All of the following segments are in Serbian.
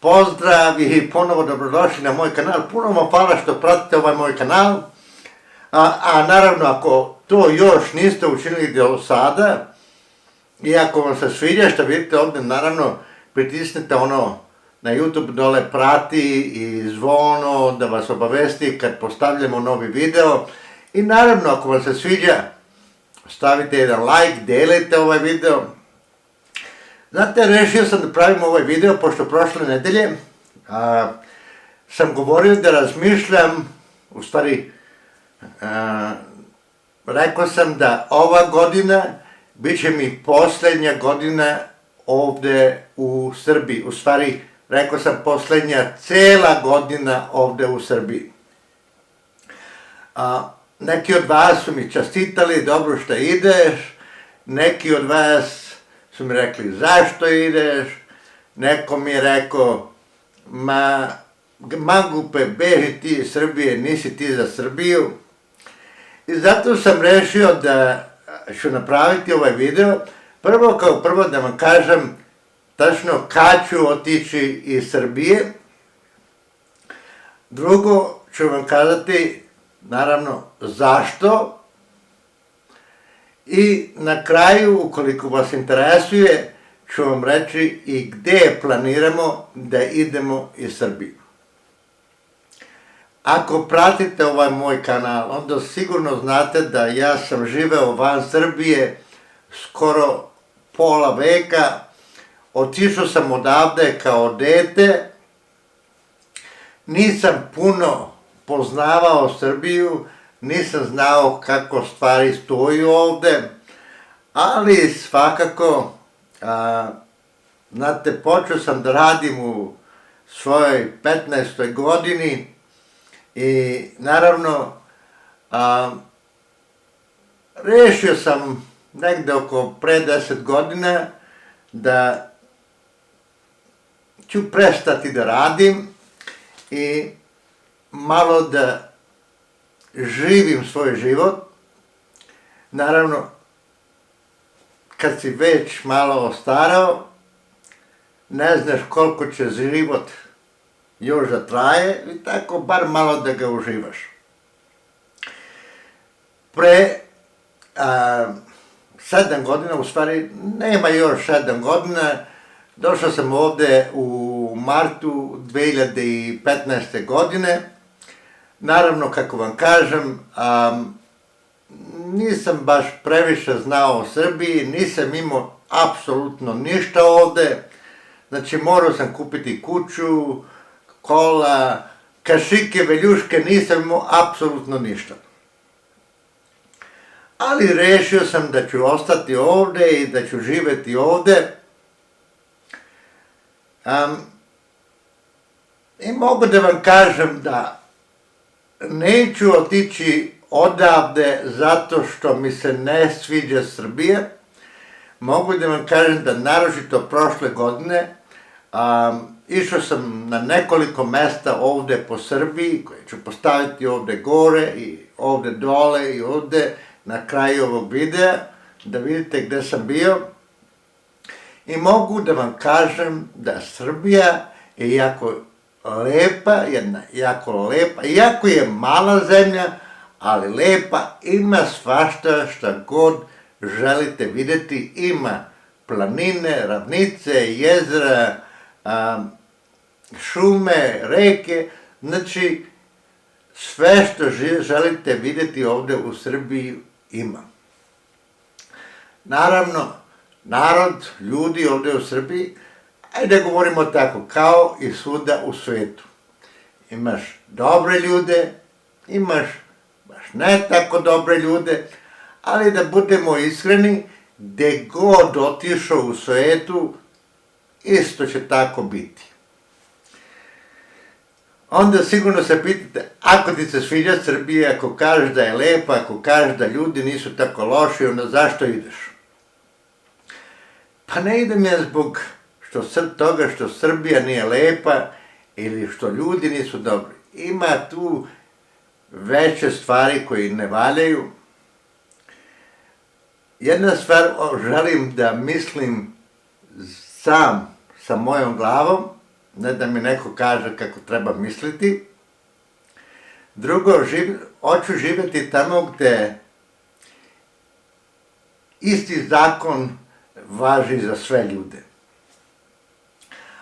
pozdrav i ponovo dobrodošli na moj kanal. Puno vam hvala što pratite ovaj moj kanal. A naravno, ako to još niste učinili do sada i ako vam se sviđa što vidite ovdje, naravno pritisnite ono na YouTube dole prati i zvono da vas obavesti kad postavljamo novi video. I naravno, ako vam se sviđa, stavite jedan like, delite ovaj video. Znate, rešio sam da pravim ovaj video, pošto prošle nedelje sam govorio da razmišljam, u stvari, rekao sam da ova godina bit će mi posljednja godina ovdje u Srbiji. U stvari, rekao sam posljednja cela godina ovdje u Srbiji. Neki od vas su mi častitali, dobro što ideš, neki od vas su mi rekli zašto ideš, neko mi je rekao, mangupe, beži ti iz Srbije, nisi ti za Srbiju. I zato sam rešio da ću napraviti ovaj video. Kao prvo da vam kažem tačno kad ću otići iz Srbije. Drugo ću vam kazati, naravno, zašto. I na kraju, ukoliko vas interesuje, ću vam reći i gde planiramo da idemo iz Srbije. Ako pratite ovaj moj kanal, onda sigurno znate da ja sam živeo van Srbije skoro pola veka. Otišao sam odavde kao dete, nisam puno poznavao Srbiju, nisam znao kako stvari stoju ovde, ali svakako, znate, počeo sam da radim u svojoj 15. godini i naravno rešio sam negde oko pre 10 godina da ću prestati da radim i malo da živim svoj život. Naravno, kad si već malo ostarao, ne znaš koliko će život još da traje i tako bar malo da ga uživaš. Pre 7 godina, u stvari nema još 7 godina, došao sam ovde u martu 2015. godine. Naravno, kako vam kažem, nisam baš previše znao o Srbiji, nisam imao apsolutno ništa ovde. Znači, morao sam kupiti kuću, kola, kašike, veljuške, nisam imao apsolutno ništa. Ali rešio sam da ću ostati ovde i da ću živeti ovde. I mogu da vam kažem da neću otići odavde zato što mi se ne sviđa Srbija. Mogu da vam kažem da naročito prošle godine išao sam na nekoliko mesta ovde po Srbiji, koje ću postaviti ovde gore i ovde dole i ovde na kraju ovog videa, da vidite gde sam bio. I mogu da vam kažem da Srbija je jako lepa, iako je mala zemlja, ali lepa, ima svašta šta god želite videti, ima planine, ravnice, jezera, šume, reke, znači sve što želite videti ovde u Srbiji ima. Naravno, narod, ljudi ovde u Srbiji, ajde da govorimo tako, kao i svuda u svetu. Imaš dobre ljude, imaš baš ne tako dobre ljude, ali da budemo iskreni, gde god otišao u svetu, isto će tako biti. Onda sigurno se pitate, ako ti se sviđa Srbija, ako kažeš da je lepa, ako kažeš da ljudi nisu tako loši, onda zašto ideš? Pa ne idem ja zbog toga što Srbija nije lepa ili što ljudi nisu dobri. Ima tu veće stvari koje ne valjaju. Jedna stvar želim da mislim sam sa mojom glavom, ne da mi neko kaže kako treba misliti. Drugo, hoću živjeti tamo gde isti zakon važi za sve ljude.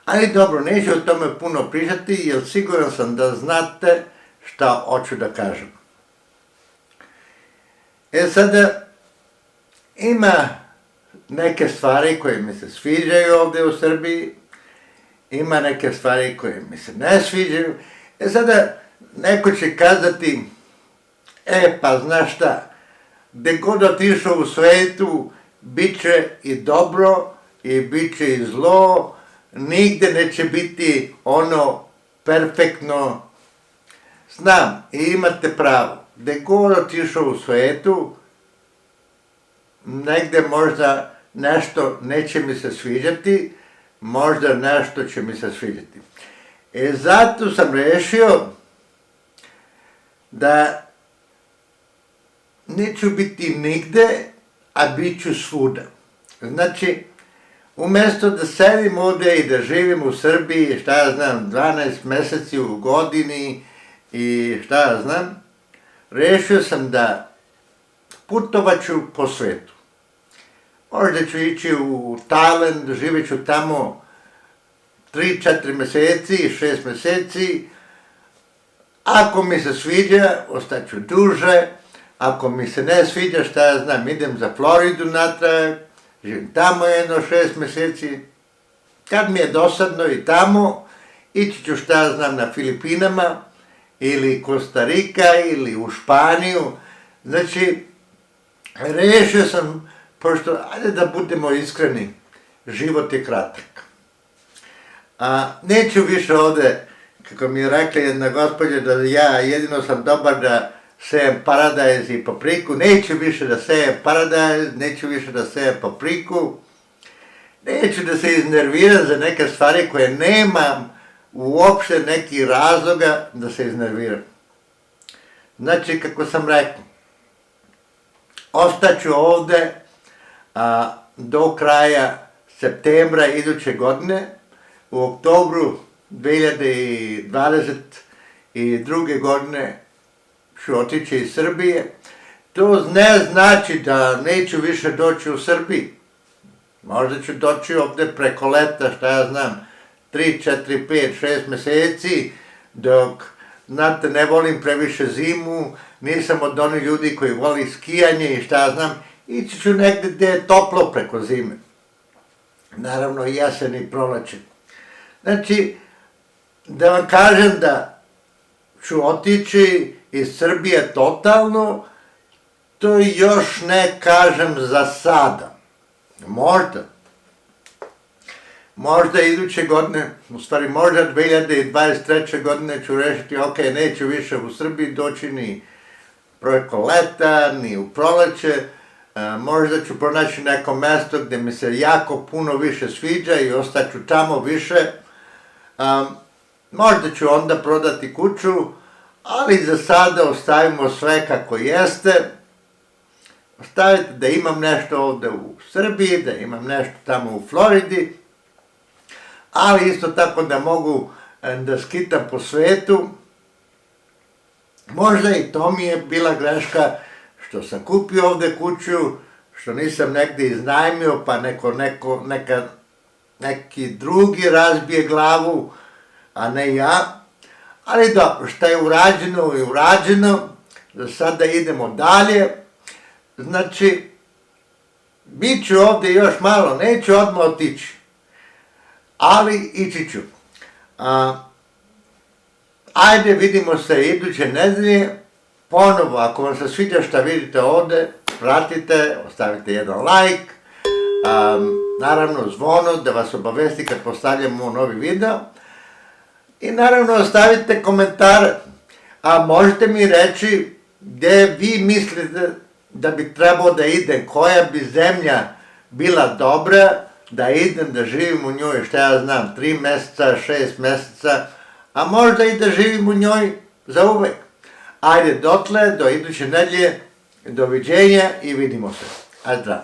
Ali dobro, neću o tome puno pričati, jer siguran sam da znate šta hoću da kažem. Sada, ima neke stvari koje mi se sviđaju ovde u Srbiji, ima neke stvari koje mi se ne sviđaju. Sada, neko će kazati, pa znaš šta, gde god otišao u svetu, bit će i dobro i bit će i zlo, nigde neće biti ono perfektno. Znam, i imate pravo, gde god otišao u svetu, negde možda nešto neće mi se sviđati, možda nešto će mi se sviđati. Zato sam rešio da neću biti nigde, a bit ću svuda. Znači, umesto da sedim ovde i da živim u Srbiji, 12 meseci u godini i rešio sam da putovaću po svetu. Možda ću ići u Tajland, živjet ću tamo 3-4 meseci, 6 meseci. Ako mi se sviđa, ostaću duže. Ako mi se ne sviđa, idem za Floridu natrag, živim tamo 6 meseci. Kad mi je dosadno i tamo, ići ću na Filipinama, ili Kostarika, ili u Španiju. Znači, rešio sam, pošto, ajde da budemo iskreni, život je kratak. Neću više ovde, kako mi je rekla jedna gospođa, da ja jedino sam dobar da sejem paradajz i papriku, neću više da sejem paradajz, neću više da sejem papriku, neću da se iznerviram za neke stvari koje nemam uopšte neki razloga da se iznerviram. Znači, kako sam rekao, ostaću ovde do kraja septembra iduće godine, u oktobru 2022. godine ću otići iz Srbije. To ne znači da neću više doći u Srbiji. Možda ću doći ovde preko leta, 3, 4, 5, 6 meseci, dok, znate, ne volim previše zimu, nisam od onih ljudi koji voli skijanje i ići ću negde gde je toplo preko zime. Naravno, jesen i proleće. Znači, da vam kažem da ću otići iz Srbije totalno, to još ne kažem za sada. Možda iduće godine, u stvari možda 2023. godine ću rešiti, ok, neću više u Srbiji doći ni preko leta, ni u proleće, možda ću pronaći neko mesto gde mi se jako puno više sviđa i ostaću tamo više. Možda ću onda prodati kuću, ali za sada ostavimo sve kako jeste. Ostavite da imam nešto ovde u Srbiji, da imam nešto tamo u Floridi, ali isto tako da mogu da skitam po svetu. Možda i to mi je bila greška što sam kupio ovde kuću, što nisam negde iznajmio pa neki drugi razbije glavu, a ne ja. Ali dobro, šta je urađeno je urađeno, za sada idemo dalje. Znači, bit ću ovde još malo, neću odmah otići, ali ići ću. Ajde, vidimo se iduće nedelje. Ponovo, ako vam se sviđa šta vidite ovde, pratite, ostavite jedan like, naravno zvono da vas obavesti kad postavljamo novi video i naravno ostavite komentare, a možete mi reći gde vi mislite da bi trebao da idem, koja bi zemlja bila dobra da idem, da živim u njoj, 3 meseca, 6 meseca, a možda i da živim u njoj za uvek. Ajde, dotle, do iduće nedelje, doviđenja i vidimo se. Ajde, zdravo.